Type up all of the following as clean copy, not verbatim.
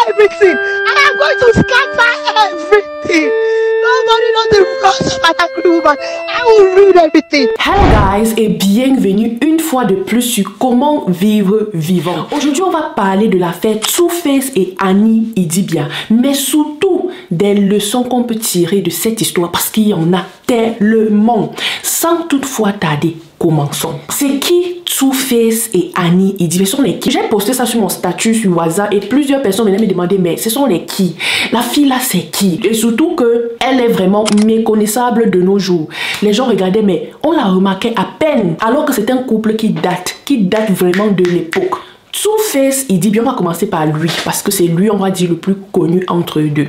everything. I am going to scatter everything. Nobody knows the rules of an angry woman. I will ruin everything. Hello guys et bienvenue une fois de plus sur Comment vivre vivant. Aujourd'hui on va parler de l'affaire 2Face et Annie Idibia, mais surtout des leçons qu'on peut tirer de cette histoire parce qu'il y en a tellement. Sans toutefois tarder, commençons. C'est qui 2Face et Annie Idibia? Ce sont les qui? J'ai posté ça sur mon statut sur WhatsApp et plusieurs personnes venaient me demander mais ce sont les qui? La fille là c'est qui? Et surtout que elle est vraiment méconnaissable de nos jours. Les gens regardaient mais on la remarquait à peine alors que c'est un couple qui date vraiment de l'époque. 2Face Idibia, on va commencer par lui parce que c'est lui, on va dire, le plus connu entre eux deux.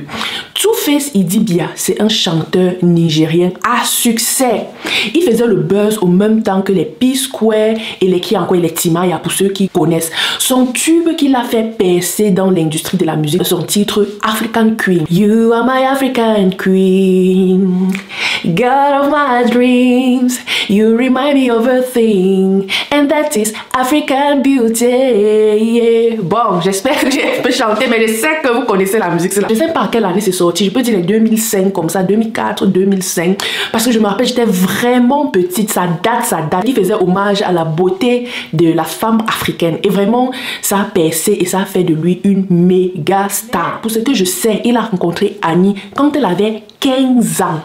2Face Idibia, c'est un chanteur nigérien à succès. Il faisait le buzz au même temps que les P-Square et les qui encore les Timaya pour ceux qui connaissent. Son tube qu'il a fait percer dans l'industrie de la musique, son titre African Queen. You are my African Queen, God of my dreams. You remind me of a thing, and that is African beauty. Yeah. Bon, j'espère que je peux chanter, mais je sais que vous connaissez la musique. Je sais pas à quelle année c'est sorti. Je peux dire les 2005 comme ça, 2004, 2005. Parce que je me rappelle, j'étais vraiment petite. Ça date. Il faisait hommage à la beauté de la femme africaine. Et vraiment, ça a percé et ça a fait de lui une méga star. Pour ce que je sais, il a rencontré Annie quand elle avait 15 ans.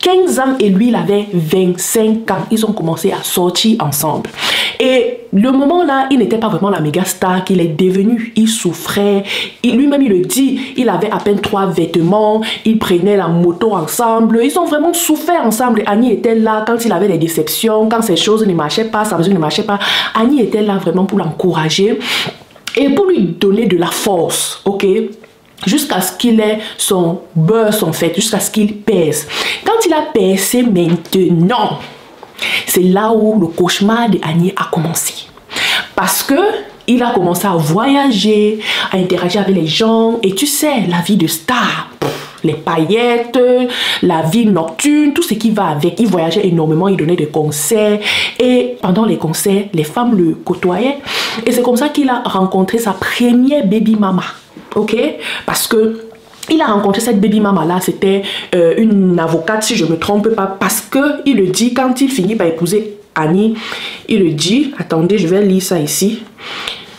15 ans et lui il avait 25 ans. Ils ont commencé à sortir ensemble. Et le moment là, il n'était pas vraiment la méga star qu'il est devenu. Il souffrait. Lui-même il le dit. Il avait à peine 3 vêtements. Ils prenaient la moto ensemble. Ils ont vraiment souffert ensemble. Annie était là quand il avait des déceptions, quand ces choses ne marchaient pas, sa musique ne marchait pas. Annie était là vraiment pour l'encourager et pour lui donner de la force. Ok? Jusqu'à ce qu'il ait son buzz en fait, jusqu'à ce qu'il pèse. Quand il a percé maintenant, c'est là où le cauchemar de Annie a commencé. Parce que il a commencé à voyager, à interagir avec les gens. Et tu sais, la vie de star, les paillettes, la vie nocturne, tout ce qui va avec. Il voyageait énormément, il donnait des concerts. Et pendant les concerts, les femmes le côtoyaient. Et c'est comme ça qu'il a rencontré sa première baby mama. Ok, parce que il a rencontré cette baby mama là, c'était une avocate si je me trompe pas, parce que il le dit quand il finit par épouser Annie, il le dit, attendez je vais lire ça ici,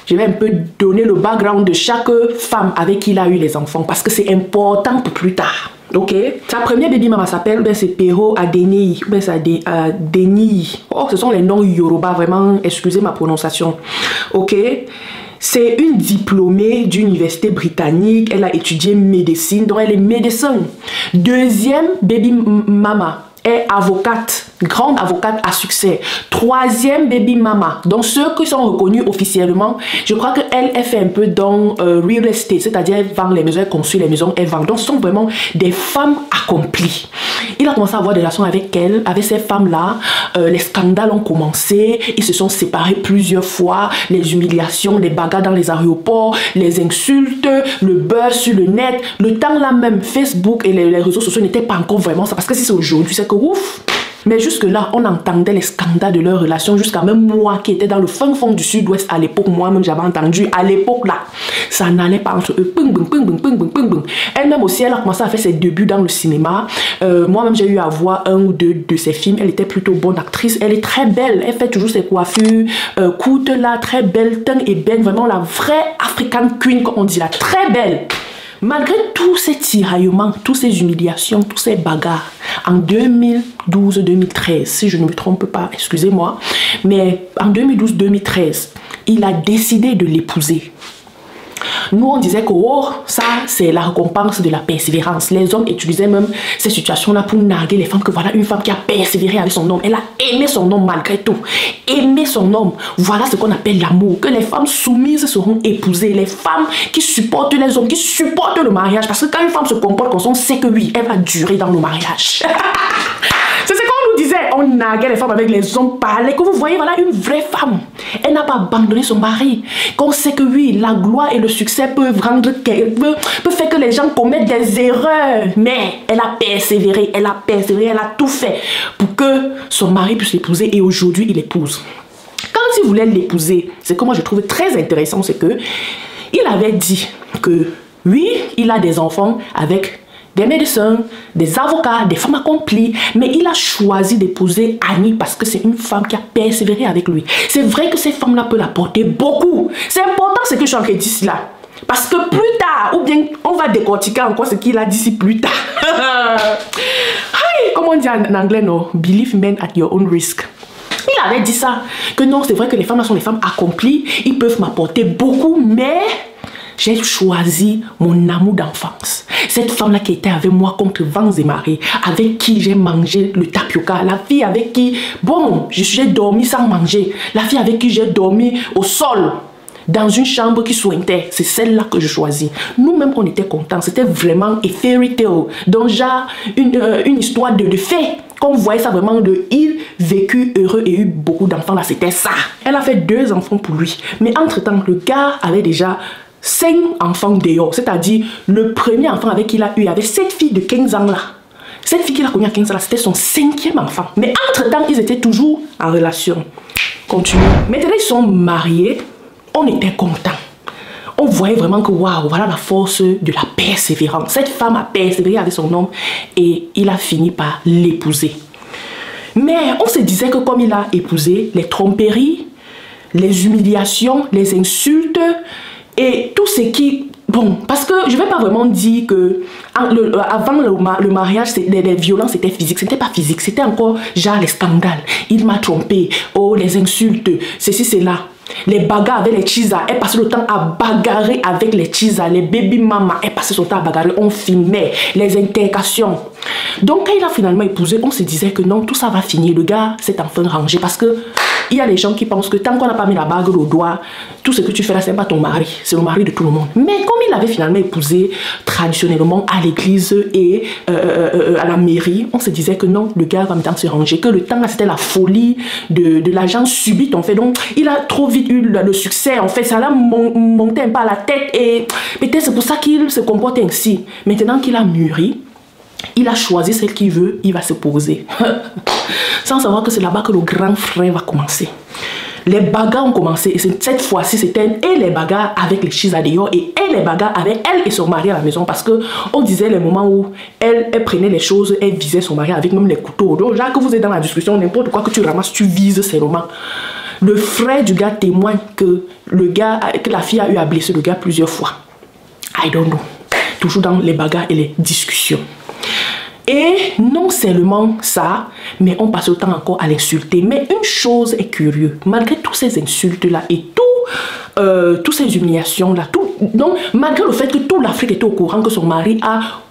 je vais un peu donner le background de chaque femme avec qui il a eu les enfants parce que c'est important pour plus tard. Ok, sa première baby mama s'appelle, c'est Pero Adeniyi, c'est Adeniyi. Oh, ce sont les noms Yoruba, vraiment, excusez ma prononciation. Ok. C'est une diplômée d'université britannique. Elle a étudié médecine, donc elle est médecin. Deuxième baby mama est avocate, grande avocate à succès. Troisième baby mama, donc ceux qui sont reconnus officiellement, je crois qu'elle fait un peu dans real estate, c'est-à-dire elle vend les maisons, elle construit les maisons, elle vend. Donc ce sont vraiment des femmes accomplies. Il a commencé à avoir des relations avec elle, avec ces femmes-là. Les scandales ont commencé, ils se sont séparés plusieurs fois, les humiliations, les bagarres dans les aéroports, les insultes, le buzz sur le net. Le temps là même, Facebook et les réseaux sociaux n'étaient pas encore vraiment ça, parce que si c'est aujourd'hui, c'est que ouf. Mais jusque là, on entendait les scandales de leur relation, jusqu'à même moi qui était dans le fin fond du sud-ouest à l'époque, moi-même j'avais entendu à l'époque là, ça n'allait pas entre eux. Elle-même aussi, elle a commencé à faire ses débuts dans le cinéma. Moi-même j'ai eu à voir un ou deux de ses films. Elle était plutôt bonne actrice, elle est très belle, elle fait toujours ses coiffures courtes là, très belle, teint et belle, vraiment la vraie African Queen comme on dit là, très belle. Malgré tous ces tiraillements, toutes ces humiliations, tous ces bagarres, en 2012-2013, si je ne me trompe pas, excusez-moi, mais en 2012-2013, il a décidé de l'épouser. Nous, on disait que oh, ça, c'est la récompense de la persévérance. Les hommes utilisaient même ces situations-là pour narguer les femmes, que voilà une femme qui a persévéré avec son homme. Elle a aimé son homme malgré tout. Aimer son homme, voilà ce qu'on appelle l'amour. Que les femmes soumises seront épousées. Les femmes qui supportent les hommes, qui supportent le mariage. Parce que quand une femme se comporte comme ça, on sait que oui, elle va durer dans le mariage. C'est ce qu'on nous disait. On narguait les femmes avec les hommes parlés. Que vous voyez, voilà une vraie femme. Elle n'a pas abandonné son mari. Qu'on sait que oui, la gloire et le succès peuvent faire que les gens commettent des erreurs. Mais elle a persévéré, elle a tout fait pour que son mari puisse l'épouser. Et aujourd'hui, il l'épouse. Quand il voulait l'épouser, c'est que moi je trouve très intéressant, c'est que il avait dit que oui, il a des enfants avec des médecins, des avocats, des femmes accomplies, mais il a choisi d'épouser Annie parce que c'est une femme qui a persévéré avec lui. C'est vrai que ces femmes-là peuvent l'apporter beaucoup. C'est important ce que je suis en train de dire ici là. Parce que plus tard, ou bien on va décortiquer encore ce qu'il a dit ici plus tard. Comment on dit en anglais, non? Believe men at your own risk. Il avait dit ça, que non, c'est vrai que les femmes là sont des femmes accomplies, ils peuvent m'apporter beaucoup, mais j'ai choisi mon amour d'enfance. Cette femme-là qui était avec moi contre vents et marées, avec qui j'ai mangé le tapioca, la fille avec qui, bon, j'ai dormi sans manger, la fille avec qui j'ai dormi au sol, dans une chambre qui sointait, c'est celle-là que je choisis. Nous-mêmes, on était contents, c'était vraiment a fairy tale, donc genre une histoire de fées. Comme vous voyez ça vraiment de il vécu heureux et eu beaucoup d'enfants, là c'était ça. Elle a fait 2 enfants pour lui, mais entre-temps, le gars avait déjà 5 enfants dehors, c'est-à-dire le premier enfant avec qui il a eu, avec cette fille de 15 ans là. Cette fille qu'il a connue à 15 ans là, c'était son 5e enfant. Mais entre-temps, ils étaient toujours en relation. Continue. Maintenant, ils sont mariés, on était contents. On voyait vraiment que waouh, voilà la force de la persévérance. Cette femme a persévéré avec son homme et il a fini par l'épouser. Mais on se disait que comme il a épousé, les tromperies, les humiliations, les insultes, et tout ce qui... Bon, parce que je ne vais pas vraiment dire que avant le mariage, les violences étaient physiques. Ce n'était pas physique, c'était encore genre les scandales. Il m'a trompé, oh les insultes, ceci, cela. Les bagarres avec les chisas, elle passait le temps à bagarrer avec les chisas. Les baby mamas, elle passait son temps à bagarrer. On filmait les intercations. Donc quand il a finalement épousé, on se disait que non, tout ça va finir. Le gars s'est enfin rangé parce que il y a des gens qui pensent que tant qu'on n'a pas mis la bague au doigt, tout ce que tu fais là, c'est pas ton mari, c'est le mari de tout le monde. Mais comme il avait finalement épousé traditionnellement à l'église et à la mairie, on se disait que non, le gars va maintenant se ranger, que le temps là c'était la folie de l'argent subite en fait. Donc il a trop vite eu le succès en fait, ça l'a monté un peu à la tête et peut-être c'est pour ça qu'il se comporte ainsi. Maintenant qu'il a mûri, il a choisi celle qu'il veut, il va se poser. Sans savoir que c'est là-bas que le grand frère va commencer. Les bagarres ont commencé et cette fois-ci c'était et les bagarres avec les chisas dehors et les bagarres avec elle et son mari à la maison parce que on disait les moments où elle prenait les choses, elle visait son mari avec même les couteaux. Donc genre que vous êtes dans la discussion, n'importe quoi que tu ramasses, tu vises ces moments. Le frère du gars témoigne que que la fille a eu à blesser le gars plusieurs fois. I don't know. Toujours dans les bagarres et les discussions. Et non seulement ça, mais on passe le temps encore à l'insulter. Mais une chose est curieuse, malgré toutes ces insultes-là et toutes ces humiliations-là, donc malgré le fait que toute l'Afrique était au courant que son mari a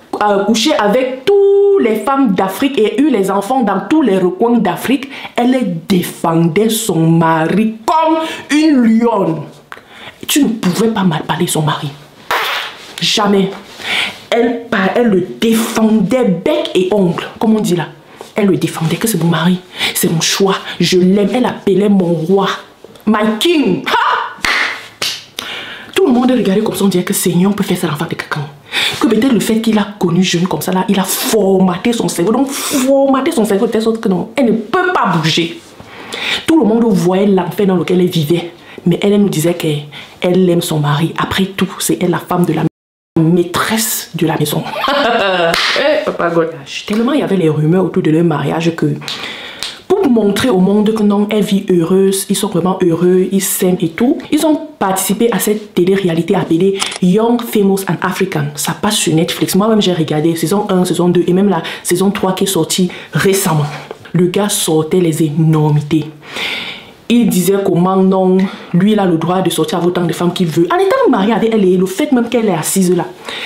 couché avec toutes les femmes d'Afrique et eu les enfants dans tous les recoins d'Afrique, elle défendait son mari comme une lionne. Tu ne pouvais pas mal parler son mari. Jamais. Elle le défendait bec et ongle, comme on dit là. Elle le défendait, que c'est mon mari, c'est mon choix, je l'aime. Elle appelait mon roi, my king. Ha! Tout le monde regardait comme ça, on dirait que Seigneur peut faire ça l'enfant de quelqu'un. Que peut-être le fait qu'il a connu jeune comme ça là, il a formaté son cerveau. Donc formaté son cerveau de telle sorte que non, elle ne peut pas bouger. Tout le monde voyait l'enfer dans lequel elle vivait. Mais elle nous disait qu'elle aime son mari. Après tout, c'est elle la femme de la maîtresse de la maison. Tellement il y avait les rumeurs autour de leur mariage que pour montrer au monde que non, elle vit heureuse, ils sont vraiment heureux, ils s'aiment et tout, ils ont participé à cette télé-réalité appelée Young, Famous and African. Ça passe sur Netflix. Moi-même j'ai regardé saison 1, saison 2 et même la saison 3 qui est sortie récemment. Le gars sortait les énormités. Il disait comment non, lui il a le droit de sortir avec autant de femmes qu'il veut. En étant marié avec elle et le fait même qu'elle est assise là,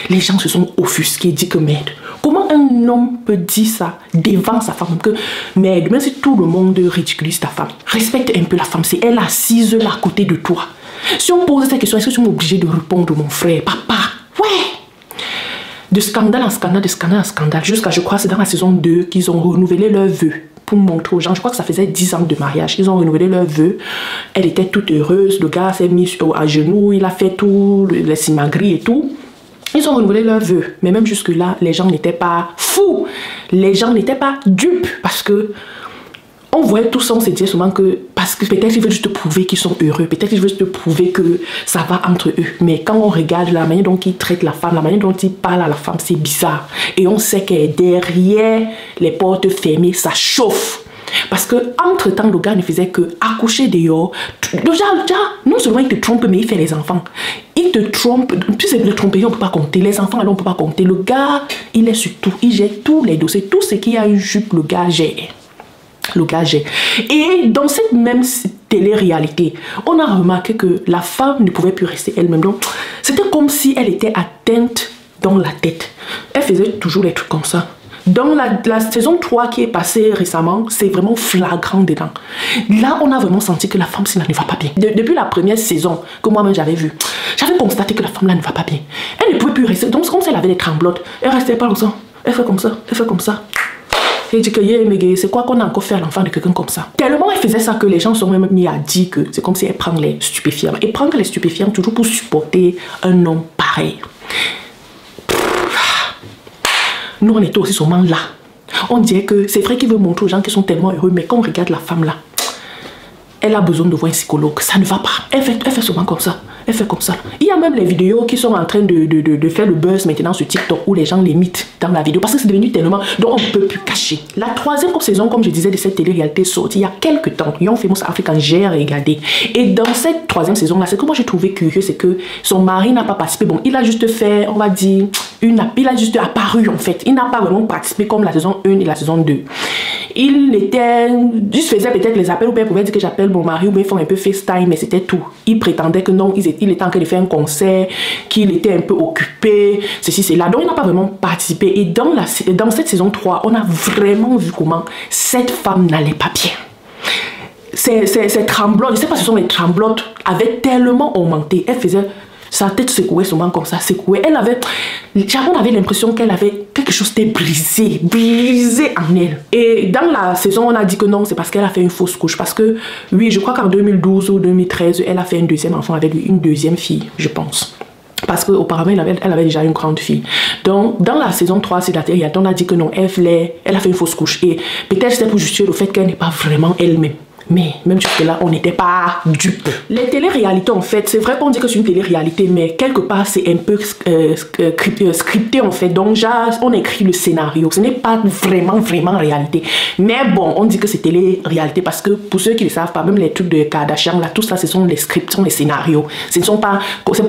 les gens se sont offusqués, dit que merde. Comment un homme peut dire ça devant sa femme que merde, même si tout le monde ridiculise ta femme, respecte un peu la femme, c'est elle assise là à côté de toi. Si on pose cette question, est-ce que tu es obligé de répondre mon frère, papa? Ouais. De scandale en scandale, de scandale en scandale, jusqu'à je crois c'est dans la saison 2 qu'ils ont renouvelé leurs vœux. Pour montrer aux gens, je crois que ça faisait 10 ans de mariage, ils ont renouvelé leurs vœux, elle était toute heureuse, le gars s'est mis à genoux, il a fait tout, les simagris et tout, ils ont renouvelé leurs vœux, mais même jusque là, les gens n'étaient pas fous, les gens n'étaient pas dupes, parce que on voyait tout ça, on se disait souvent que parce que peut-être ils veulent juste prouver qu'ils sont heureux, peut-être ils veulent juste prouver que ça va entre eux. Mais quand on regarde la manière dont ils traitent la femme, la manière dont ils parlent à la femme, c'est bizarre. Et on sait que derrière les portes fermées, ça chauffe. Parce que entre temps le gars ne faisait que accoucher dehors. Déjà, non seulement il te trompe, mais il fait les enfants. Il te trompe, tu sais, le tromperie on ne peut pas compter, les enfants alors on ne peut pas compter. Le gars, il est sur tout, il gère tous les dossiers, tout ce qui a une jupe, le gars gère. Le gars gère. Et dans cette même télé-réalité, on a remarqué que la femme ne pouvait plus rester elle-même. Donc c'était comme si elle était atteinte dans la tête. Elle faisait toujours des trucs comme ça. Dans la saison 3 qui est passée récemment, c'est vraiment flagrant dedans. Là, on a vraiment senti que la femme, ça ne va pas bien. Depuis la première saison que moi-même j'avais vue, j'avais constaté que la femme là ne va pas bien. Elle ne pouvait plus rester. Donc, comme si elle avait des tremblotes. Elle restait pas comme ça. Elle fait comme ça. Elle fait comme ça. Et dit que c'est quoi qu'on a encore fait à l'enfant de quelqu'un comme ça. Tellement elle faisait ça que les gens sont même mis à dire que c'est comme si elle prend les stupéfiants. Et prendre les stupéfiants toujours pour supporter un homme pareil. Nous, on était aussi seulement là. On dirait que c'est vrai qu'il veut montrer aux gens qui sont tellement heureux, mais quand on regarde la femme là, elle a besoin de voir un psychologue. Ça ne va pas. Elle fait souvent comme ça. Elle fait comme ça. Il y a même les vidéos qui sont en train de faire le buzz maintenant sur TikTok où les gens l'imitent dans la vidéo parce que c'est devenu tellement dont on ne peut plus cacher. La troisième saison, comme je disais, de cette télé-réalité sortie il y a quelques temps. Young Famous African, j'ai regardé. Et dans cette troisième saison-là, ce que moi j'ai trouvé curieux, c'est que son mari n'a pas participé. Bon, il a juste fait, on va dire, il a juste apparu en fait. Il n'a pas vraiment participé comme la saison 1 et la saison 2. Il faisait peut-être les appels ou bien il pouvait dire que j'appelle mon mari ou bien ils font un peu FaceTime, mais c'était tout. Il prétendait que non, il était en train de faire un concert, qu'il était un peu occupé, ceci, cela. Donc il n'a pas vraiment participé. Et dans cette saison 3, on a vraiment vu comment cette femme n'allait pas bien. Ces tremblotes, je ne sais pas si ce sont les tremblotes, avaient tellement augmenté. Elle faisait... Sa tête secouait souvent comme ça, secouait. On avait l'impression qu'elle avait quelque chose de brisé en elle. Et dans la saison, on a dit que non, c'est parce qu'elle a fait une fausse couche. Parce que, oui, je crois qu'en 2012 ou 2013, elle a fait un deuxième enfant avec lui, une deuxième fille, je pense. Parce qu'auparavant, elle avait déjà une grande fille. Donc, dans la saison 3, c'est la télé, on a dit que non, elle a fait une fausse couche. Et peut-être c'était pour justifier le fait qu'elle n'est pas vraiment elle-même. Mais même jusque-là, on n'était pas dupes. Les téléréalités, en fait, c'est vrai qu'on dit que c'est une télé-réalité, mais quelque part, c'est un peu scripté, en fait. Donc, on écrit le scénario. Ce n'est pas vraiment réalité. Mais bon, on dit que c'est télé-réalité parce que pour ceux qui ne le savent pas, même les trucs de Kardashian, là, tout ça, ce sont les scripts, ce sont les scénarios. C'est pas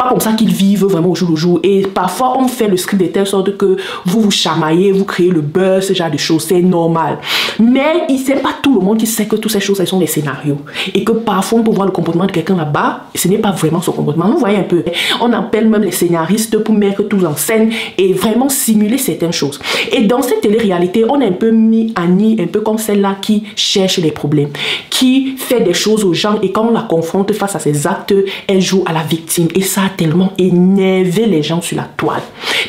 comme ça qu'ils vivent vraiment au jour le jour. Et parfois, on fait le script de telle sorte que vous chamaillez, vous créez le buzz, ce genre de choses. C'est normal. Mais ce n'est pas tout le monde qui sait que toutes ces choses, elles sont des scénarios et que parfois on peut voir le comportement de quelqu'un là-bas, ce n'est pas vraiment son comportement. Vous voyez un peu, on appelle même les scénaristes pour mettre tout en scène et vraiment simuler certaines choses. Et dans cette télé-réalité, on a un peu mis Annie, un peu comme celle-là qui cherche les problèmes, qui fait des choses aux gens et quand on la confronte face à ses actes, elle joue à la victime et ça a tellement énervé les gens sur la toile,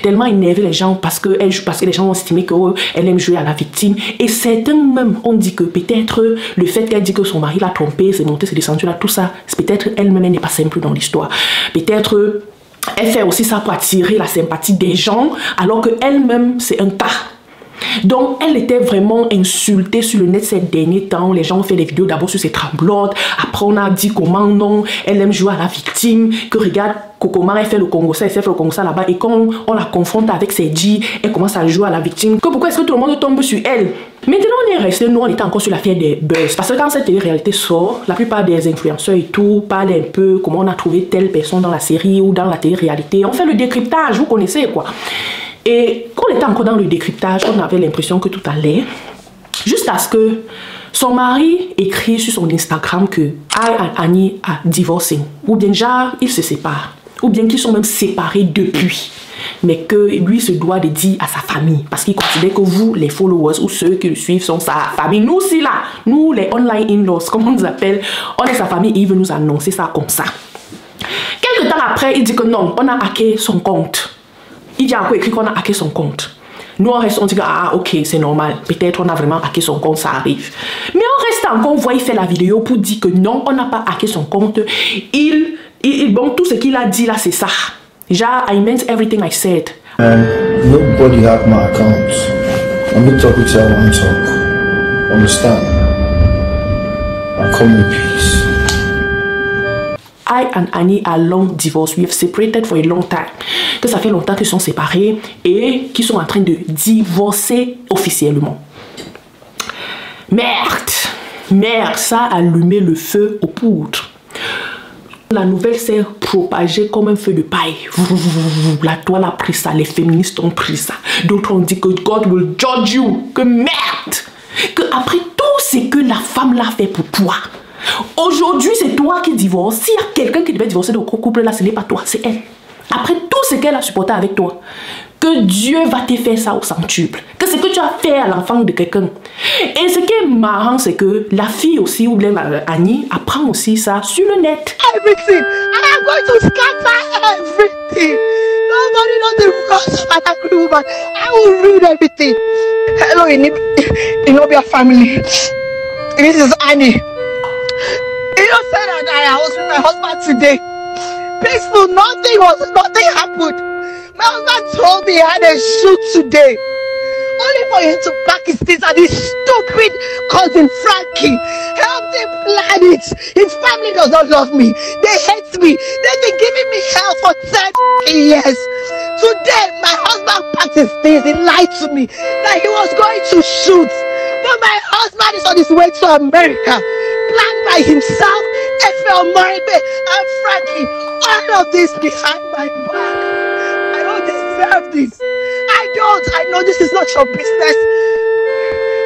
tellement énervé les gens parce que les gens ont estimé qu'elle aime jouer à la victime et certains même ont dit que peut-être le fait qu'elle dit que son mari l'a trompé, c'est monté, c'est descendu là, tout ça, c'est peut-être elle-même, elle n'est pas simple dans l'histoire. Peut-être elle fait aussi ça pour attirer la sympathie des gens, alors qu'elle-même, c'est un cas. Donc, elle était vraiment insultée sur le net ces derniers temps. Les gens ont fait des vidéos d'abord sur ses tremblotes. Après, on a dit comment non, elle aime jouer à la victime. Que regarde, comment elle fait le Congo ça, elle fait le Congo ça là-bas. Et quand on la confronte avec ses dits, elle commence à jouer à la victime. Que pourquoi est-ce que tout le monde tombe sur elle? Maintenant, on est resté, nous, on était encore sur l'affaire des buzz. Parce que quand cette télé-réalité sort, la plupart des influenceurs et tout parlent un peu comment on a trouvé telle personne dans la série ou dans la télé-réalité. On fait le décryptage, vous connaissez quoi. Et quand on était encore dans le décryptage, on avait l'impression que tout allait. Jusqu'à ce que son mari écrit sur son Instagram que I and Annie are divorcing. Ou bien déjà, ils se séparent. Ou bien qu'ils sont même séparés depuis. Mais que lui se doit de dire à sa famille. Parce qu'il considère que vous, les followers ou ceux qui le suivent, sont sa famille. Nous aussi là, nous les online in-laws, comme on nous appelle, on est sa famille et il veut nous annoncer ça comme ça. Quelques temps après, il dit que non, on a hacké son compte. Il y a encore écrit qu'on a hacké son compte. Nous, on reste, on dit que, ah, ok, c'est normal. Peut-être on a vraiment hacké son compte, ça arrive. Mais on reste encore, on voit, il fait la vidéo pour dire que non, on n'a pas hacké son compte. Bon, tout ce qu'il a dit là, c'est ça. Genre, I meant everything I said. Nobody hacked my account. I'm not talking to you, I want to talk. Understand? come in peace. I and Annie are long divorced. We have separated for a long time. Que ça fait longtemps qu'ils sont séparés et qu'ils sont en train de divorcer officiellement. Merde! Merde, ça a allumé le feu aux poudres. La nouvelle s'est propagée comme un feu de paille. La toile a pris ça, les féministes ont pris ça. D'autres ont dit que God will judge you. Que merde! Que après tout ce que la femme l'a fait pour toi, aujourd'hui c'est toi qui divorces. S'il y a quelqu'un qui devait divorcer de couple là, ce n'est pas toi, c'est elle. Après tout ce qu'elle a supporté avec toi, que Dieu va te faire ça au centuple. Que ce que tu as fait à l'enfant de quelqu'un. Et ce qui est marrant, c'est que la fille aussi, ou bien Annie, apprend aussi ça sur le net. Everything. And I'm going to scatter everything. Nobody knows the rules of an angry woman. I will ruin everything. Hello, Inobia family. This is Annie. You know, said that I was with my husband today. Peaceful, nothing happened. My husband told me I had a shoot today. Only for him to pack his things and his stupid cousin Frankie helped him plan it. His family does not love me. They hate me. They've been giving me hell for 10 years. Today, my husband packed his things. He lied to me that he was going to shoot. But my husband is on his way to America. Planned by himself, Efel Moribe and Frankie. All of this behind my back. I don't deserve this. I know this is not your business.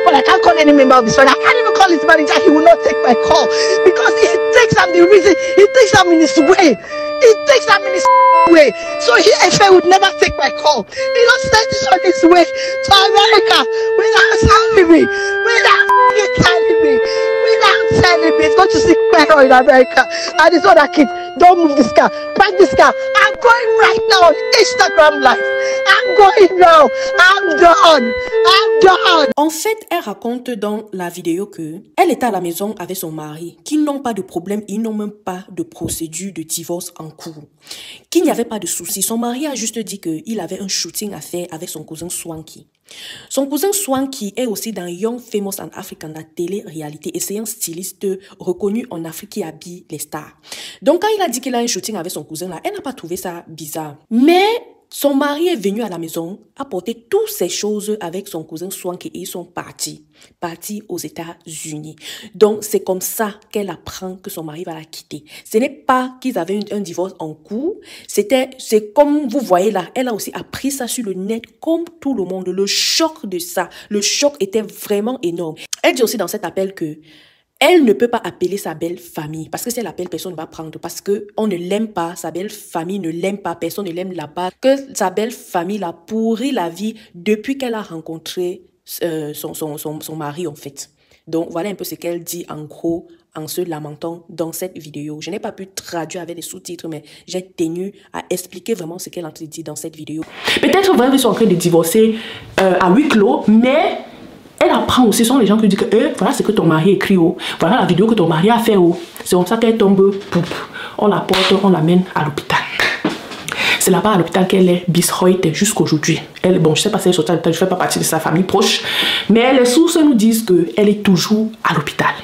But I can't call any member of his family. I can't even call his manager. He will not take my call. Because he thinks I'm the reason. He thinks I'm in his way. He thinks I'm in his way. So Efe would never take my call. He just sent this on his way to America without telling me. Without telling me. Without telling me. He's going to seek better in America. And his other kids, don't move this car. Park this car. I'm going right now on Instagram Live. I'm going now. I'm done. I'm done. En fait, elle raconte dans la vidéo que elle était à la maison avec son mari, qui n'ont pas de problème, ils n'ont même pas de procédure de divorce en cours, qu'il n'y avait pas de souci. Son mari a juste dit qu'il avait un shooting à faire avec son cousin Swanky. Son cousin Swanky est aussi dans Young Famous en Afrique, dans la télé-réalité, et c'est un styliste reconnu en Afrique qui habille les stars. Donc quand il a dit qu'il a un shooting avec son cousin là, elle n'a pas trouvé ça bizarre. Mais son mari est venu à la maison, apporter toutes ces choses avec son cousin Swanky et ils sont partis aux États-Unis. Donc, c'est comme ça qu'elle apprend que son mari va la quitter. Ce n'est pas qu'ils avaient un divorce en cours. C'est comme vous voyez là, elle a aussi appris ça sur le net comme tout le monde. Le choc de ça, le choc était vraiment énorme. Elle dit aussi dans cet appel que elle ne peut pas appeler sa belle famille parce que si elle appelle, personne ne va prendre parce qu'on ne l'aime pas, sa belle famille ne l'aime pas, personne ne l'aime là-bas, que sa belle famille l'a pourri la vie depuis qu'elle a rencontré son mari en fait. Donc voilà un peu ce qu'elle dit en gros en se lamentant dans cette vidéo. Je n'ai pas pu traduire avec des sous-titres, mais j'ai tenu à expliquer vraiment ce qu'elle a dit dans cette vidéo. Peut-être vraiment ils sont en train de divorcer à huis clos, mais elle apprend aussi, ce sont les gens qui disent que voilà ce que ton mari écrit, voilà la vidéo que ton mari a fait. C'est comme ça qu'elle tombe, on la porte, on l'amène à l'hôpital. C'est là-bas à l'hôpital qu'elle est bishoite jusqu'aujourd'hui. Elle, bon, je sais pas si elle est sortie à l'hôpital, je ne fais pas partie de sa famille proche, mais les sources nous disent qu'elle est toujours à l'hôpital.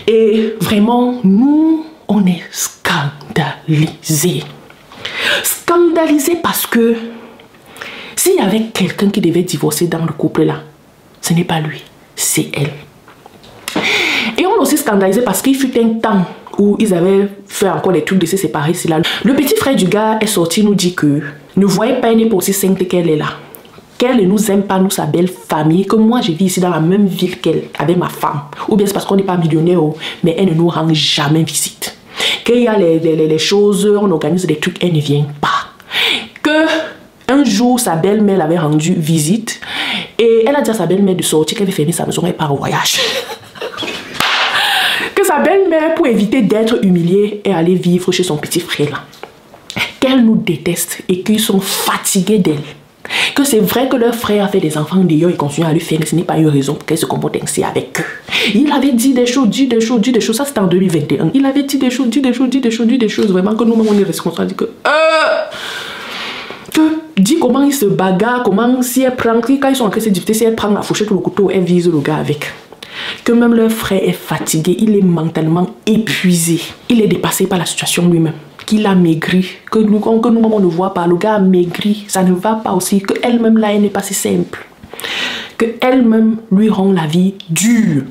Et vraiment, nous, on est scandalisés. Scandalisés parce que s'il y avait quelqu'un qui devait divorcer dans le couple là, ce n'est pas lui, c'est elle. Et on est aussi scandalisé parce qu'il fut un temps où ils avaient fait encore des trucs de se séparer. Là. Le petit frère du gars est sorti, nous dit que ne voyez pas, elle n'est pas aussi sainte qu'elle est là. Qu'elle ne nous aime pas, nous, sa belle famille, que moi je vis ici dans la même ville qu'elle, avec ma femme. Ou bien c'est parce qu'on n'est pas millionnaire, mais elle ne nous rend jamais visite. Qu'il y a les choses, on organise des trucs, elle ne vient pas. Que un jour, sa belle-mère l'avait rendu visite et elle a dit à sa belle-mère de sortir, qu'elle veut fermer sa maison et part au voyage. Que sa belle-mère, pour éviter d'être humiliée, est allée vivre chez son petit frère là. Qu'elle nous déteste et qu'ils sont fatigués d'elle. Que c'est vrai que leur frère a fait des enfants d'ailleurs et continue à lui faire, mais ce n'est pas une raison pour qu'elle se comporte ainsi avec eux. Il avait dit des choses, ça c'était en 2021. Il avait dit des choses, vraiment que nous-mêmes on est responsables. Dit comment il se bagarre, comment si elle prend, quand ils sont en train de se disputer, si elle prend la fourchette ou le couteau, elle vise le gars avec. que même leur frère est fatigué, il est mentalement épuisé, il est dépassé par la situation lui-même, qu'il a maigri, que nous on ne voit pas, le gars a maigri, ça ne va pas aussi, que elle-même là, elle n'est pas si simple, que elle-même lui rend la vie dure.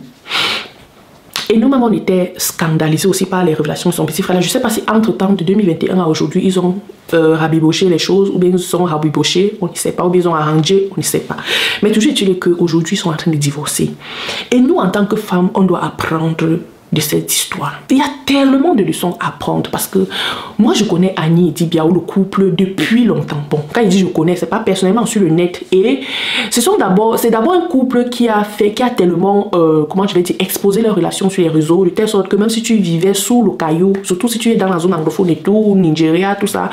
Et nous-mêmes, on était scandalisés aussi par les révélations de son petit frère. Je ne sais pas si entre-temps, de 2021 à aujourd'hui, ils ont rabiboché les choses, ou bien ils sont rabibochés, on ne sait pas, ou bien ils ont arrangé, on ne sait pas. Mais toujours est-il qu'aujourd'hui, ils sont en train de divorcer. Et nous, en tant que femmes, on doit apprendre de cette histoire. Il y a tellement de leçons à apprendre parce que moi je connais Annie et Dibia ou le couple depuis longtemps. Bon, quand il dit je connais, c'est pas personnellement sur le net, et c'est d'abord un couple qui a tellement comment je vais dire, exposé leurs relations sur les réseaux de telle sorte que même si tu vivais sous le caillou, surtout si tu es dans la zone anglophone et tout, Nigeria, tout ça,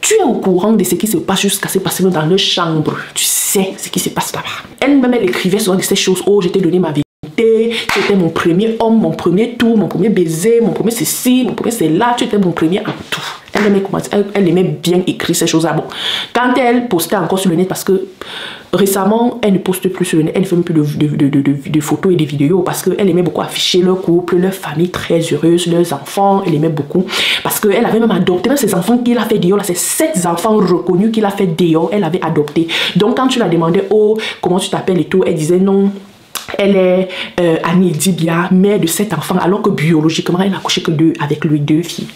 tu es au courant de ce qui se passe jusqu'à se passer dans leur chambre. Tu sais ce qui se passe là-bas. Elle-même, elle écrivait souvent de ces choses. Oh, je t'ai donné ma vie. Tu étais mon premier homme, mon premier tout, mon premier baiser, mon premier ceci, mon premier cela, tu étais mon premier en tout. Elle aimait bien écrire ces choses-là. Bon, quand elle postait encore sur le net, parce que récemment, elle ne poste plus sur le net, elle ne fait même plus de photos et de vidéos parce qu'elle aimait beaucoup afficher leur couple, leur famille très heureuse, leurs enfants, elle aimait beaucoup. Parce qu'elle avait même adopté, même ses enfants qu'il a fait dehors, là, c'est 7 enfants reconnus qu'il a fait dehors, elle avait adopté. Donc quand tu la demandais, oh, comment tu t'appelles et tout, elle disait non. Elle est Annie Dibia, mère de 7 enfants, alors que biologiquement, elle n'a accouché que 2 avec lui, 2 filles.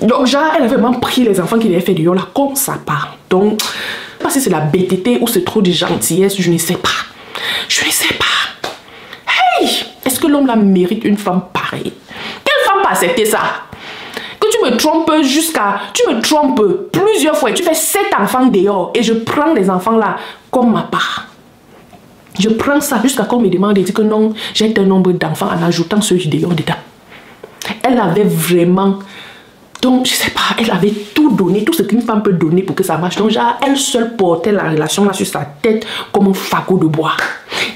Donc, genre, elle avait vraiment pris les enfants qu'il avait fait dehors là comme ça part. Donc, je ne sais pas si c'est la bêtité ou c'est trop de gentillesse, je ne sais pas. Je ne sais pas. Hey! Est-ce que l'homme là mérite une femme pareille? Quelle femme peut accepter ça? Que tu me trompes tu me trompes plusieurs fois, tu fais 7 enfants dehors et je prends les enfants là comme ma part. Je prends ça jusqu'à qu'on me demande de dire que non, j'ai un nombre d'enfants en ajoutant ceux du dehors dedans. Elle avait vraiment... Donc, je sais pas, elle avait tout donné, tout ce qu'une femme peut donner pour que ça marche. Donc, genre, elle seule portait la relation là sur sa tête comme un fagot de bois.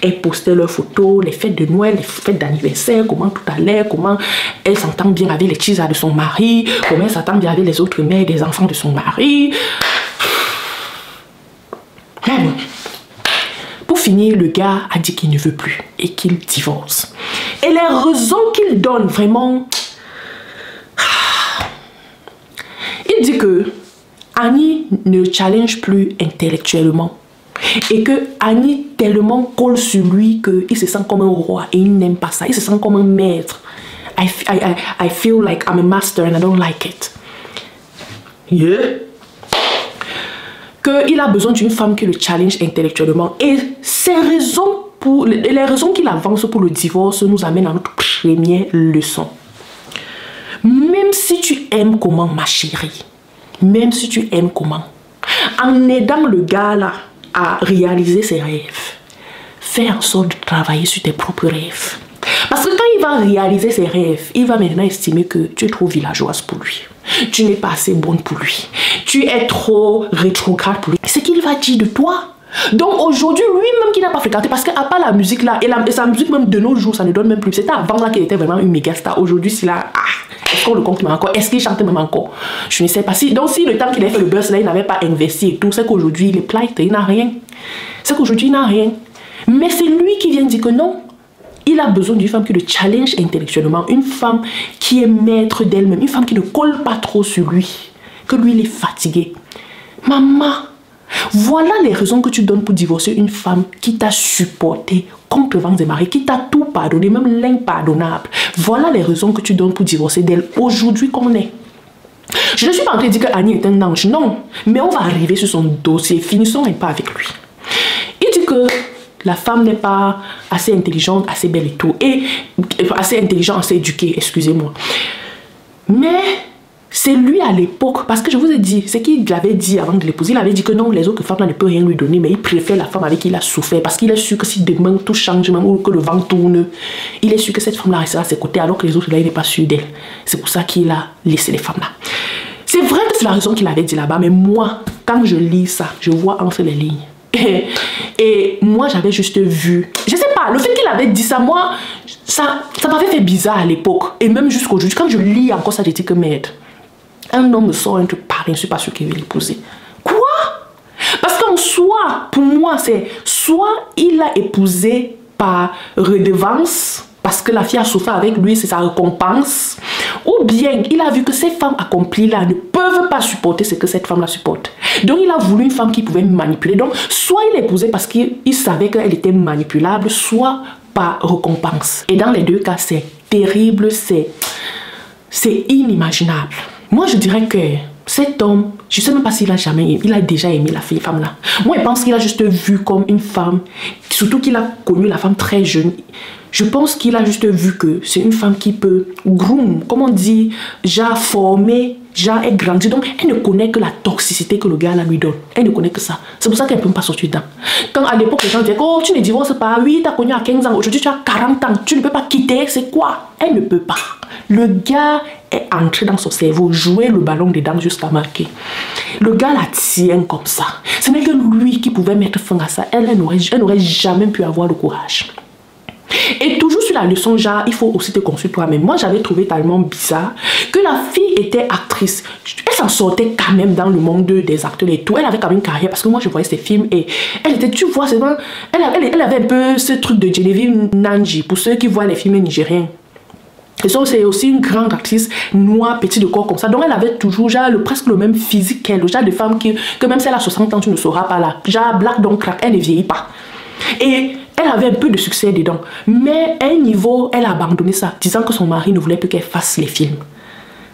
Elle postait leurs photos, les fêtes de Noël, les fêtes d'anniversaire, comment tout allait, comment elle s'entend bien avec les chisas de son mari, comment elle s'entend bien avec les autres mères des enfants de son mari. Mais bon. Pour finir, le gars a dit qu'il ne veut plus et qu'il divorce. Et les raisons qu'il donne, vraiment... Il dit que Annie ne challenge plus intellectuellement. Et que Annie tellement colle sur lui qu'il se sent comme un roi et il n'aime pas ça. Il se sent comme un maître. I feel like I'm a master and I don't like it. Yeah. Qu'il a besoin d'une femme qui le challenge intellectuellement. Et les raisons qu'il avance pour le divorce nous amènent à notre première leçon. Même si tu aimes comment, ma chérie, même si tu aimes comment, en aidant le gars là à réaliser ses rêves, fais en sorte de travailler sur tes propres rêves. Parce que quand il va réaliser ses rêves, il va maintenant estimer que tu es trop villageoise pour lui. Tu n'es pas assez bonne pour lui. Tu es trop rétrograde pour lui. C'est ce qu'il va dire de toi. Donc aujourd'hui, lui-même qui n'a pas fréquenté, parce qu'à part la musique là, et sa musique même de nos jours, ça ne donne même plus. C'était avant là qu'il était vraiment une méga star. Aujourd'hui, c'est là, est-ce qu'on le compte même encore? Est-ce qu'il chante même encore? Je ne sais pas. Donc si le temps qu'il a fait le buzz là, il n'avait pas investi et tout, c'est qu'aujourd'hui, il est plight, il n'a rien. C'est qu'aujourd'hui, il n'a rien. Mais c'est lui qui vient dire que non. Il a besoin d'une femme qui le challenge intellectuellement, une femme qui est maître d'elle-même, une femme qui ne colle pas trop sur lui, que lui il est fatigué. Maman, voilà les raisons que tu donnes pour divorcer une femme qui t'a supporté contre vents et marées, qui t'a tout pardonné, même l'impardonnable. Voilà les raisons que tu donnes pour divorcer d'elle aujourd'hui qu'on est. Je ne suis pas en train de dire que Annie est un ange, non, mais on va arriver sur son dossier, finissons un pas avec lui. Il dit que la femme n'est pas assez intelligente, assez belle et tout. Et assez intelligente, assez éduquée, excusez-moi. Mais c'est lui à l'époque, parce que je vous ai dit, c'est qu'il avait dit avant de l'épouser, il avait dit que non, les autres femmes là ne peuvent rien lui donner, mais il préfère la femme avec qui il a souffert, parce qu'il est sûr que si demain tout change, même ou que le vent tourne, il est sûr que cette femme là restera à ses côtés, alors que les autres là, il n'est pas sûr d'elle. C'est pour ça qu'il a laissé les femmes là. C'est vrai que c'est la raison qu'il avait dit là-bas, mais moi, quand je lis ça, je vois entre les lignes. Et moi j'avais juste vu, je sais pas, le fait qu'il avait dit ça, moi ça m'avait fait bizarre à l'époque. Et même jusqu'aujourd'hui, quand je lis encore ça, je dis que merde, un homme me sort un truc pareil, je ne suis pas sûr qu'il veut l'épouser. Quoi? Parce qu'en soi, pour moi, c'est soit il a épousé par redevance, parce que la fille a souffert avec lui, c'est sa récompense. Ou bien, il a vu que ces femmes accomplies-là ne peuvent pas supporter ce que cette femme-là supporte. Donc, il a voulu une femme qui pouvait manipuler. Donc, soit il l'épousait parce qu'il savait qu'elle était manipulable, soit par récompense. Et dans les deux cas, c'est terrible, c'est inimaginable. Moi, je dirais que cet homme, je ne sais même pas s'il a jamais aimé, il a déjà aimé la femme-là. Moi, je pense qu'il a juste vu comme une femme, surtout qu'il a connu la femme très jeune. Je pense qu'il a juste vu que c'est une femme qui peut groom, comme on dit, genre former, genre elle grandit. Donc, elle ne connaît que la toxicité que le gars là lui donne. Elle ne connaît que ça. C'est pour ça qu'elle ne peut pas sortir dedans. Quand à l'époque, les gens disaient, oh, tu ne divorces pas, oui, tu as connu à 15 ans, aujourd'hui tu as 40 ans, tu ne peux pas quitter, c'est quoi? Elle ne peut pas. Le gars est entré dans son cerveau, jouer le ballon dedans jusqu'à marquer. Le gars la tient comme ça. Ce n'est que lui qui pouvait mettre fin à ça. Elle n'aurait jamais pu avoir le courage. Et toujours sur la leçon, genre, il faut aussi te construire toi-même. Moi, j'avais trouvé tellement bizarre que la fille était actrice. Elle s'en sortait quand même dans le monde des acteurs et tout. Elle avait quand même une carrière parce que moi, je voyais ses films et elle était, tu vois, elle avait un peu ce truc de Genevieve Nnaji pour ceux qui voient les films nigériens. Et c'est aussi une grande actrice noire, petite de corps comme ça. Donc elle avait toujours genre, presque le même physique qu'elle. Le genre de femme que même si elle a 60 ans, tu ne sauras pas là. Genre black don't crack, elle ne vieillit pas. Et elle avait un peu de succès dedans. Mais à un niveau, elle a abandonné ça, disant que son mari ne voulait plus qu'elle fasse les films.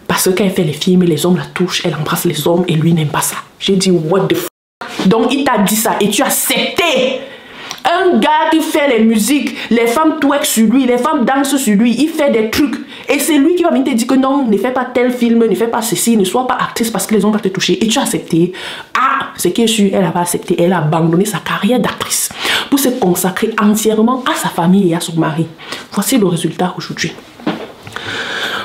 Parce que quand elle fait les films, les hommes la touchent, elle embrasse les hommes et lui n'aime pas ça. J'ai dit, what the f***. Donc il t'a dit ça et tu as accepté. Un gars qui fait les musiques, les femmes twerk sur lui, les femmes dansent sur lui, il fait des trucs. Et c'est lui qui va venir te dire que non, ne fais pas tel film, ne fais pas ceci, ne sois pas actrice parce que les hommes vont te toucher. Et tu as accepté. Ah, c'est qui est sûr, elle n'a pas accepté. Elle a abandonné sa carrière d'actrice pour se consacrer entièrement à sa famille et à son mari. Voici le résultat aujourd'hui.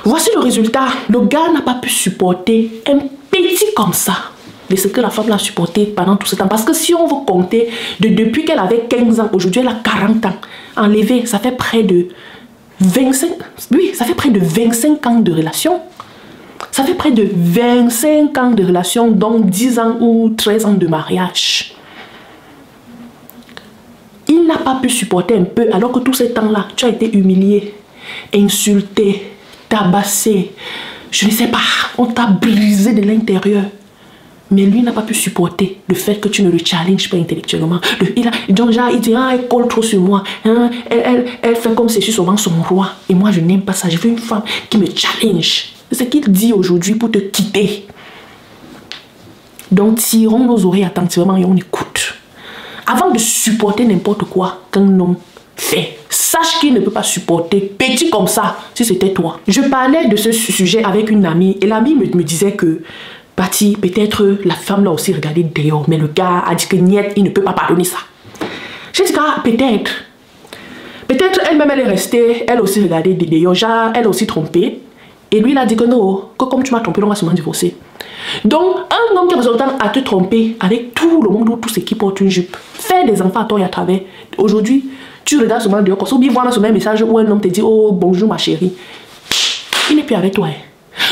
Voici le résultat. Le gars n'a pas pu supporter un petit comme ça de ce que la femme l'a supporté pendant tout ce temps. Parce que si on veut compter depuis qu'elle avait 15 ans, aujourd'hui elle a 40 ans, enlevé, ça fait près de 25, oui, ça fait près de 25 ans de relation. Ça fait près de 25 ans de relation, donc 10 ans ou 13 ans de mariage. Il n'a pas pu supporter un peu, alors que tout ce temps-là, tu as été humilié, insulté, tabassé, je ne sais pas, on t'a brisé de l'intérieur. Mais lui n'a pas pu supporter le fait que tu ne le challenges pas intellectuellement. Il dit, ah, elle colle trop sur moi. Hein, elle fait comme si je suis souvent son roi. Et moi, je n'aime pas ça. Je veux une femme qui me challenge. C'est ce qu'il dit aujourd'hui pour te quitter. Donc, tirons nos oreilles attentivement et on écoute. Avant de supporter n'importe quoi qu'un homme fait, sache qu'il ne peut pas supporter petit comme ça si c'était toi. Je parlais de ce sujet avec une amie et l'amie me disait que Patti, peut-être la femme l'a aussi regardé dehors, mais le gars a dit que niet, il ne peut pas pardonner ça. J'ai dit peut-être. Peut-être elle-même elle est restée, elle aussi regardée dehors, genre elle a aussi trompé. Et lui il a dit que non, que comme tu m'as trompé, on va seulement divorcer. Donc un homme qui a besoin à te tromper avec tout le monde ou tous ceux qui portent une jupe, faire des enfants à toi et à travers. Aujourd'hui, tu regardes seulement dehors, comme ça, ou bien voir un message où un homme te dit oh bonjour ma chérie. Il n'est plus avec toi.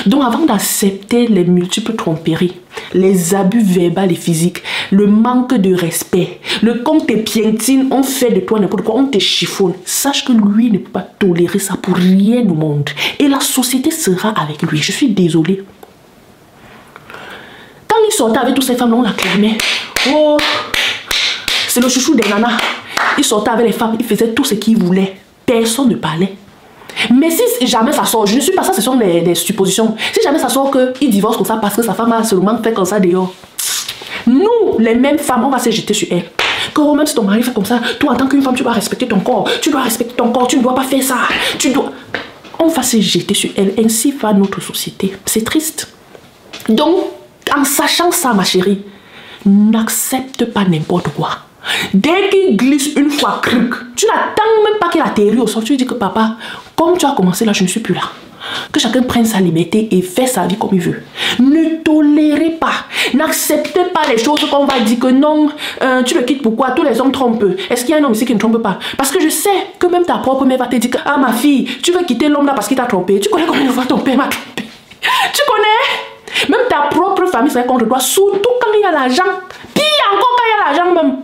Donc avant d'accepter les multiples tromperies, les abus verbaux et physiques, le manque de respect, le compte tes pientines, on fait de toi n'importe quoi, on te chiffonne, sache que lui ne peut pas tolérer ça pour rien au monde. Et la société sera avec lui. Je suis désolée. Quand il sortait avec toutes ces femmes, on l'acclamait. Oh, c'est le chouchou des nanas. Il sortait avec les femmes, il faisait tout ce qu'il voulait. Personne ne parlait. Mais si jamais ça sort, je ne suis pas ça, ce sont des suppositions. Si jamais ça sort qu'il divorce comme ça parce que sa femme a seulement fait comme ça dehors, nous, les mêmes femmes, on va se jeter sur elle. Que même si ton mari fait comme ça, toi en tant qu'une femme, tu dois respecter ton corps. Tu dois respecter ton corps, tu ne dois pas faire ça. On va se jeter sur elle. Ainsi va notre société. C'est triste. Donc, en sachant ça, ma chérie, n'accepte pas n'importe quoi. Dès qu'il glisse une fois, tu n'attends même pas qu'il atterrit au sol. Tu lui dis que papa, comme tu as commencé là, je ne suis plus là. Que chacun prenne sa liberté et fait sa vie comme il veut. Ne tolérez pas. N'acceptez pas les choses qu'on va dire que non, tu le quittes pourquoi? Tous les hommes trompent. Est-ce qu'il y a un homme ici qui ne trompe pas? Parce que je sais que même ta propre mère va te dire que ah ma fille, tu veux quitter l'homme là parce qu'il t'a trompé. Tu connais combien de fois ton père m'a trompé? Tu connais? Même ta propre famille serait contre toi, surtout quand il y a l'argent. Pire encore quand il y a l'argent même.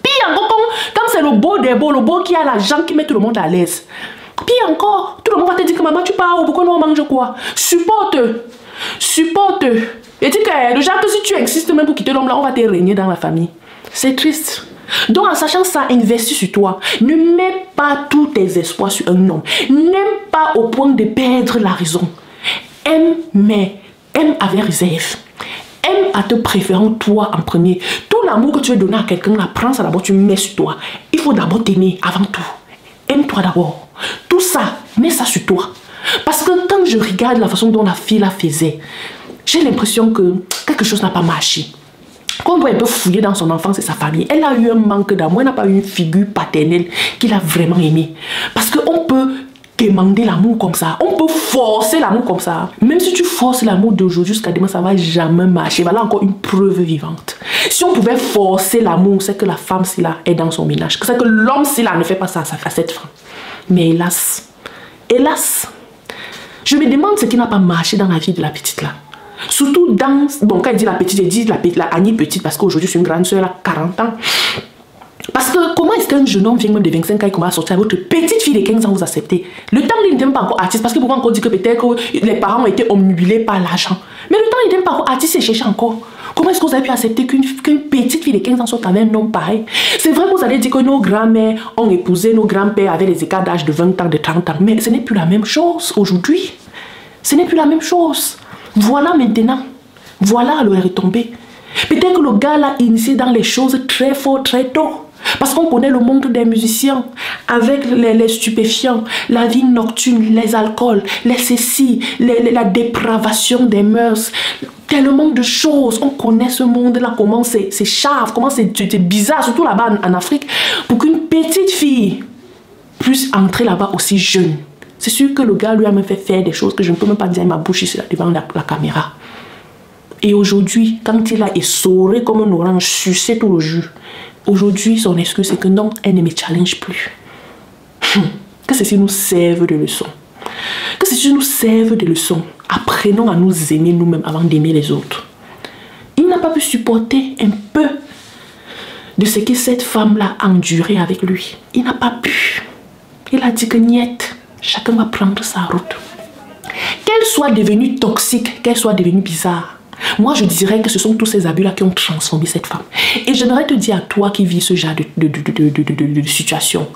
Pire encore quand c'est le beau des les beaux, le beau qui a l'argent, qui met tout le monde à l'aise. Puis encore, tout le monde va te dire que maman, tu pars, pourquoi nous on mange quoi? Supporte. Supporte. Et dis que déjà que si tu insistes même pour quitter l'homme là, on va te régner dans la famille. C'est triste. Donc en sachant ça, investis sur toi. Ne mets pas tous tes espoirs sur un homme. N'aime pas au point de perdre la raison. Aime, mais aime avec réserve. Aime à te préférant toi en premier. Tout l'amour que tu veux donner à quelqu'un, prends ça d'abord, tu mets sur toi. Il faut d'abord t'aimer avant tout. Aime-toi d'abord. Tout ça, mets ça sur toi. Parce que quand je regarde la façon dont la fille la faisait, j'ai l'impression que quelque chose n'a pas marché. Quand on doit un peu fouiller dans son enfance et sa famille, elle a eu un manque d'amour, elle n'a pas eu une figure paternelle qu'il a vraiment aimée. Parce qu'on peut demander l'amour comme ça, on peut forcer l'amour comme ça. Même si tu forces l'amour d'aujourd'hui jusqu'à demain, ça ne va jamais marcher. Voilà encore une preuve vivante. Si on pouvait forcer l'amour, c'est que la femme, c'est là, est dans son ménage. C'est que l'homme, c'est là, ne fait pas ça à cette femme. Mais hélas, hélas, je me demande ce qui n'a pas marché dans la vie de la petite là. Surtout dans... Bon, quand elle dit la petite, elle dit la Annie petite parce qu'aujourd'hui, je suis une grande soeur, elle a 40 ans. Parce que comment est-ce qu'un jeune homme vient même de 25 ans et commence à sortir avec votre petite fille de 15 ans, vous acceptez? Le temps, il n'était même pas encore artiste parce que vous pouvez encore dire que peut-être que les parents ont été omnibulés par l'argent. Mais le temps, il n'était même pas encore artiste et cherche encore. Comment est-ce que vous avez pu accepter qu'une petite fille de 15 ans sorte avec un homme pareil? C'est vrai que vous allez dire que nos grands-mères ont épousé nos grands-pères avec les écarts d'âge de 20 ans, de 30 ans. Mais ce n'est plus la même chose aujourd'hui. Ce n'est plus la même chose. Voilà maintenant. Voilà le retombé. Peut-être que le gars l'a initié dans les choses très fort, très tôt. Parce qu'on connaît le monde des musiciens avec les stupéfiants, la vie nocturne, les alcools, les cécis, la dépravation des mœurs, tellement de choses. On connaît ce monde-là, comment c'est chave, comment c'est bizarre, surtout là-bas en Afrique, pour qu'une petite fille puisse entrer là-bas aussi jeune. C'est sûr que le gars lui a même fait faire des choses que je ne peux même pas dire à ma bouche ici devant la caméra. Et aujourd'hui, quand il a essoré comme un orange, sucé tout le jus, aujourd'hui, son excuse, c'est que non, elle ne me challenge plus. Que ceci nous serve de leçon. Que ceci nous serve de leçon. Apprenons à nous aimer nous-mêmes avant d'aimer les autres. Il n'a pas pu supporter un peu de ce que cette femme-là a enduré avec lui. Il n'a pas pu. Il a dit que niette, chacun va prendre sa route. Qu'elle soit devenue toxique, qu'elle soit devenue bizarre, moi, je dirais que ce sont tous ces abus-là qui ont transformé cette femme. Et j'aimerais te dire à toi qui vis ce genre de situation,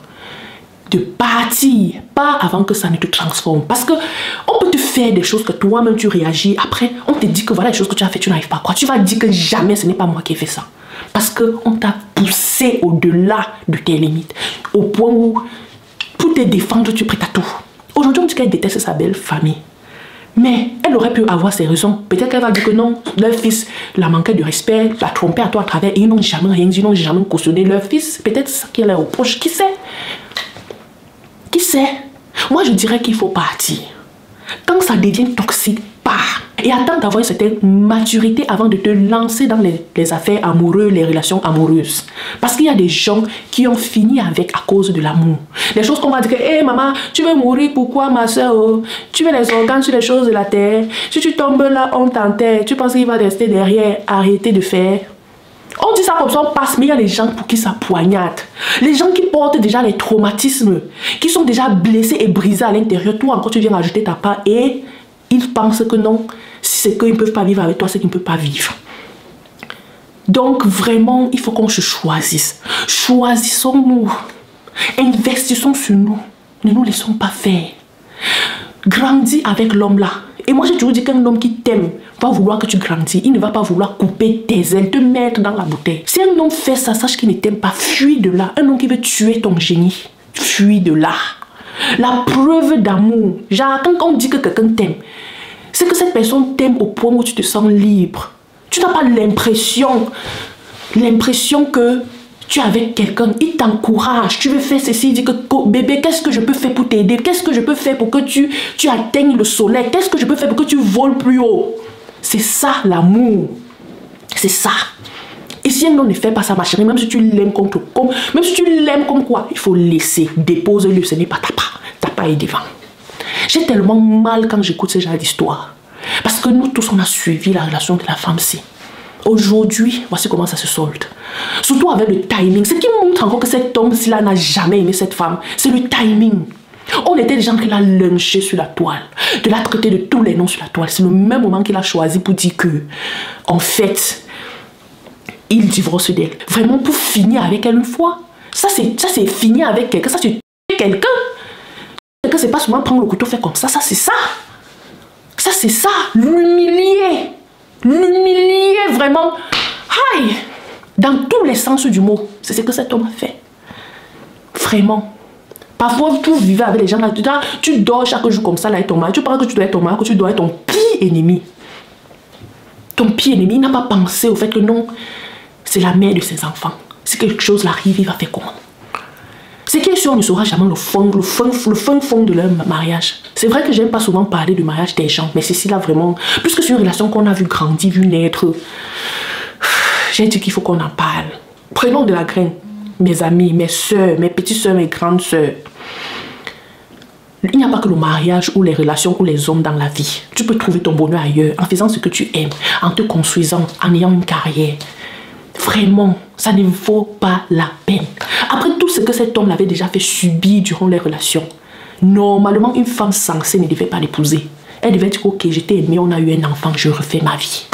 de partir, pas avant que ça ne te transforme. Parce que on peut te faire des choses que toi-même tu réagis. Après, on te dit que voilà les choses que tu as fait, tu n'arrives pas à croire. Tu vas dire que jamais ce n'est pas moi qui ai fait ça. Parce qu'on t'a poussé au-delà de tes limites. Au point où, pour te défendre, tu es prête à tout. Aujourd'hui, on dit qu'elle déteste sa belle famille. Mais elle aurait pu avoir ses raisons. Peut-être qu'elle va dire que non, leur fils la manquait de respect, l'a trompé à toi à travers et ils n'ont jamais rien dit, ils n'ont jamais cautionné leur fils. Peut-être ça qui est leur reproche. Qui sait? Qui sait? Moi, je dirais qu'il faut partir. Quand ça devient toxique, pars. Et attends d'avoir une certaine maturité avant de te lancer dans les affaires amoureuses, les relations amoureuses. Parce qu'il y a des gens qui ont fini avec à cause de l'amour. Les choses qu'on va dire que, hé maman, tu veux mourir, pourquoi ma soeur? Oh? Tu veux les organes sur les choses de la terre. Si tu tombes là, on t'enterre. Tu penses qu'il va rester derrière, arrêter de faire. On dit ça comme ça, on passe, mais il y a des gens pour qui ça poignarde. Les gens qui portent déjà les traumatismes, qui sont déjà blessés et brisés à l'intérieur. Toi encore, tu viens ajouter ta part et ils pensent que non, si c'est qu'ils ne peuvent pas vivre avec toi, c'est qu'ils ne peuvent pas vivre. Donc vraiment, il faut qu'on se choisisse. Choisissons-nous. Investissons sur nous. Ne nous laissons pas faire. Grandis avec l'homme là. Et moi, j'ai toujours dit qu'un homme qui t'aime va vouloir que tu grandis. Il ne va pas vouloir couper tes ailes, te mettre dans la bouteille. Si un homme fait ça, sache qu'il ne t'aime pas. Fuis de là. Un homme qui veut tuer ton génie, fuis de là. La preuve d'amour. Genre, quand on dit que quelqu'un t'aime, c'est que cette personne t'aime au point où tu te sens libre. Tu n'as pas l'impression que tu es avec quelqu'un, il t'encourage, tu veux faire ceci, il dit que bébé, qu'est-ce que je peux faire pour t'aider? Qu'est-ce que je peux faire pour que tu atteignes le soleil? Qu'est-ce que je peux faire pour que tu voles plus haut? C'est ça l'amour. C'est ça. Et si un homme ne fait pas ça, ma chérie, même si tu l'aimes comme quoi, il faut laisser, dépose-le, ce n'est pas ta part est devant. J'ai tellement mal quand j'écoute ce genre d'histoire. Parce que nous tous, on a suivi la relation de la femme-ci. Aujourd'hui, voici comment ça se solde. Surtout avec le timing. Ce qui montre encore que cet homme-ci là n'a jamais aimé cette femme, c'est le timing. On était des gens qui l'a lynché sur la toile, de la traiter de tous les noms sur la toile. C'est le même moment qu'il a choisi pour dire que, en fait, il divorce d'elle. Vraiment pour finir avec elle une fois. Ça c'est finir avec quelqu'un, ça c'est tuer quelqu'un. Quelqu'un c'est pas seulement prendre le couteau, faire comme ça, ça c'est ça. Ça c'est ça, l'humilier. L'humilier vraiment. Aïe. Dans tous les sens du mot, c'est ce que cet homme a fait. Vraiment. Parfois, tu vivais avec les gens là, tu dors chaque jour comme ça là avec ton mari, tu penses que tu dois être ton mari, que tu dois être ton pire ennemi. Ton pire ennemi, il n'a pas pensé au fait que non, c'est la mère de ses enfants. Si quelque chose l'arrive, il va faire comment? C'est qu'il est sûr, on ne saura jamais le fond de leur mariage. C'est vrai que j'aime pas souvent parler du mariage des gens, mais ceci là vraiment, puisque c'est une relation qu'on a vu grandir, vu naître, j'ai dit qu'il faut qu'on en parle. Prenons de la graine. Mes amis, mes soeurs, mes petites soeurs, mes grandes soeurs. Il n'y a pas que le mariage ou les relations ou les hommes dans la vie. Tu peux trouver ton bonheur ailleurs, en faisant ce que tu aimes, en te construisant, en ayant une carrière. Vraiment, ça ne vaut pas la peine. Après tout ce que cet homme l'avait déjà fait subir durant les relations, normalement, une femme sensée ne devait pas l'épouser. Elle devait dire, ok, j'étais aimée, on a eu un enfant, je refais ma vie.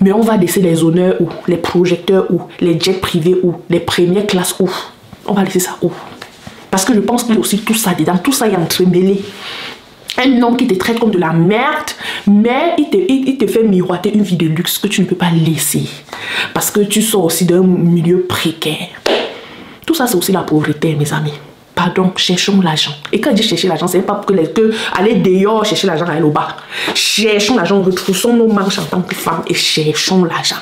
Mais on va laisser les honneurs où, les projecteurs où, les jets privés où, les premières classes où. On va laisser ça où? Parce que je pense qu'il y a aussi tout ça dedans, tout ça est entremêlé. Un homme qui te traite comme de la merde, mais il te fait miroiter une vie de luxe que tu ne peux pas laisser. Parce que tu sors aussi d'un milieu précaire. Tout ça, c'est aussi la pauvreté, mes amis. Pardon, cherchons l'argent. Et quand je dis chercher l'argent, c'est pas pour que aller dehors chercher l'argent à aller au bas. Cherchons l'argent, retroussons nos manches en tant que femmes et cherchons l'argent.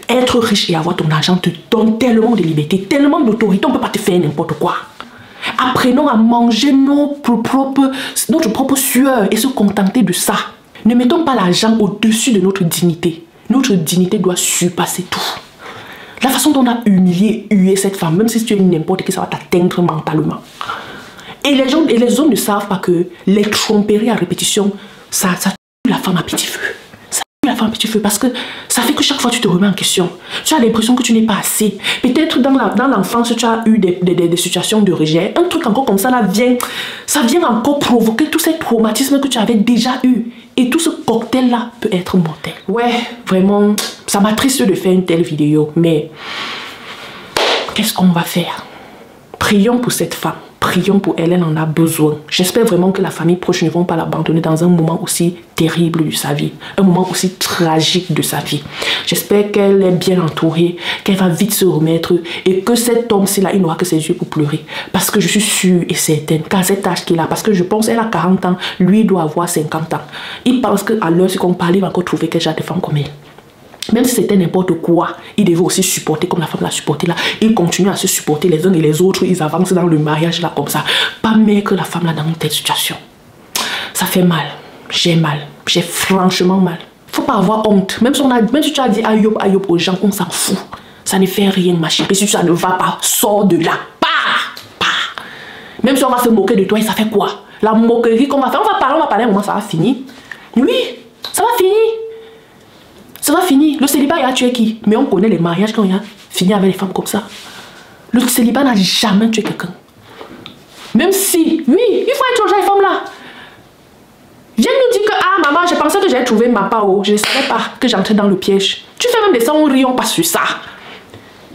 Être riche et avoir ton argent te donne tellement de liberté, tellement d'autorité, on ne peut pas te faire n'importe quoi. Apprenons à manger notre propre sueur et se contenter de ça. Ne mettons pas l'argent au-dessus de notre dignité. Notre dignité doit surpasser tout. La façon dont on a humilié, hué cette femme, même si tu es n'importe qui, ça va t'atteindre mentalement. Et les hommes ne savent pas que les tromperies à répétition, ça tue la femme à petit feu. Ça tue la femme à petit feu parce que ça fait que chaque fois tu te remets en question. Tu as l'impression que tu n'es pas assez. Peut-être dans l'enfance, tu as eu des situations de rejet. Un truc encore comme ça, là, ça vient encore provoquer tous ces traumatismes que tu avais déjà eu. Et tout ce cocktail-là peut être mortel. Ouais, vraiment, ça m'attriste de faire une telle vidéo. Mais qu'est-ce qu'on va faire? Prions pour cette femme. Prions pour elle, elle en a besoin. J'espère vraiment que la famille proche ne vont pas l'abandonner dans un moment aussi terrible de sa vie. Un moment aussi tragique de sa vie. J'espère qu'elle est bien entourée, qu'elle va vite se remettre et que cet homme-ci là, il n'aura que ses yeux pour pleurer. Parce que je suis sûre et certaine qu'à cet âge qu'il a, parce que je pense qu'elle a 40 ans, lui doit avoir 50 ans. Il pense qu'à l'heure qu'on parle, il va encore trouver quelque chose de femme comme elle. Même si c'était n'importe quoi, il devait aussi supporter comme la femme l'a supporté là. Ils continuent à se supporter les uns et les autres. Ils avancent dans le mariage là comme ça. Pas mieux que la femme là dans une telle situation. Ça fait mal. J'ai mal. J'ai franchement mal. Faut pas avoir honte. Même si tu as dit aïe aux gens, on s'en fout. Ça ne fait rien, ma chérie. Si ça ne va pas, sors de là. Pas. Même si on va se moquer de toi, et ça fait quoi? La moquerie qu'on va faire, on va parler un moment, ça va finir. Oui, ça va finir. Ça va finir. Le célibat, il a tué qui? Mais on connaît les mariages quand il a fini avec les femmes comme ça. Le célibat n'a jamais tué quelqu'un. Même si, oui, il faut être aux gens, les femmes là. Viens nous dire que, ah maman, je pensais que j'allais trouver ma part. Je ne savais pas que j'entrais dans le piège. Tu fais même des sons, on rit, on passe sur ça.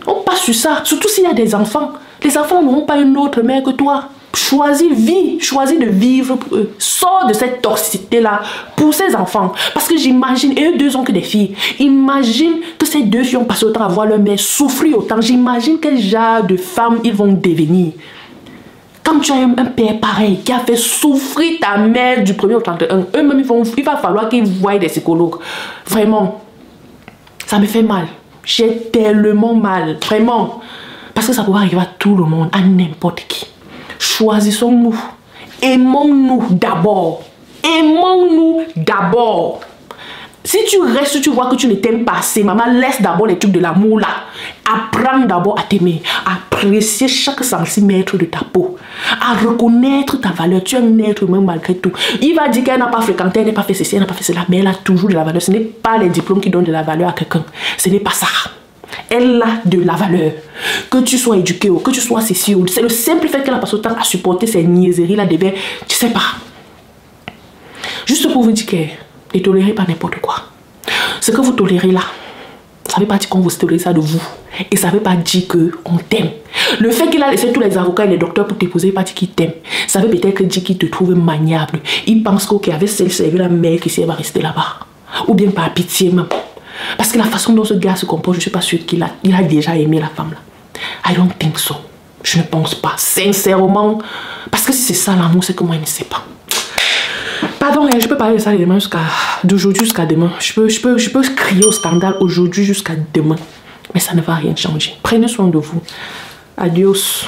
On passe sur ça. Surtout s'il y a des enfants. Les enfants n'auront pas une autre mère que toi. Choisis vie, choisis de vivre pour eux. Sors de cette toxicité-là pour ces enfants. Parce que j'imagine, et eux deux ont que des filles, imagine que ces deux filles ont passé autant à voir leur mère souffrir autant. J'imagine quel genre de femmes ils vont devenir. Quand tu as un père pareil qui a fait souffrir ta mère du 1er au 31, eux-mêmes, il va falloir qu'ils voient des psychologues. Vraiment, ça me fait mal. J'ai tellement mal, vraiment. Parce que ça pourrait arriver à tout le monde, à n'importe qui. Choisissons-nous. Aimons-nous d'abord. Aimons-nous d'abord. Si tu restes, tu vois que tu ne t'aimes pas assez, maman, laisse d'abord les trucs de l'amour là. Apprends d'abord à t'aimer. Apprends apprécier chaque centimètre de ta peau, à reconnaître ta valeur. Tu es un être humain malgré tout. Il va dire qu'elle n'a pas fréquenté, elle n'a pas fait ceci, elle n'a pas fait cela, mais elle a toujours de la valeur. Ce n'est pas les diplômes qui donnent de la valeur à quelqu'un. Ce n'est pas ça. Elle a de la valeur. Que tu sois éduqué ou que tu sois ceci ou c'est le simple fait qu'elle a passé autant à supporter ces niaiseries là devait, tu sais pas. Juste pour vous dire que ne tolérez pas n'importe quoi. Ce que vous tolérez là, ça ne veut pas dire qu'on vous tolère ça de vous. Et ça ne veut pas dire qu'on t'aime. Le fait qu'il a laissé tous les avocats et les docteurs pour t'épouser, pas dire qu'il t'aime. Ça veut peut-être dire qu'il te trouve maniable. Il pense qu'avec celle servi la mère qui elle va rester là-bas. Ou bien par pitié même. Parce que la façon dont ce gars se comporte, je ne suis pas sûre qu'il a déjà aimé la femme là. I don't think so. Je ne pense pas. Sincèrement. Parce que si c'est ça l'amour, c'est que moi je ne sais pas. Pardon, je peux parler de ça d'aujourd'hui jusqu'à demain. Je peux crier au scandale aujourd'hui jusqu'à demain. Mais ça ne va rien changer. Prenez soin de vous. Adios.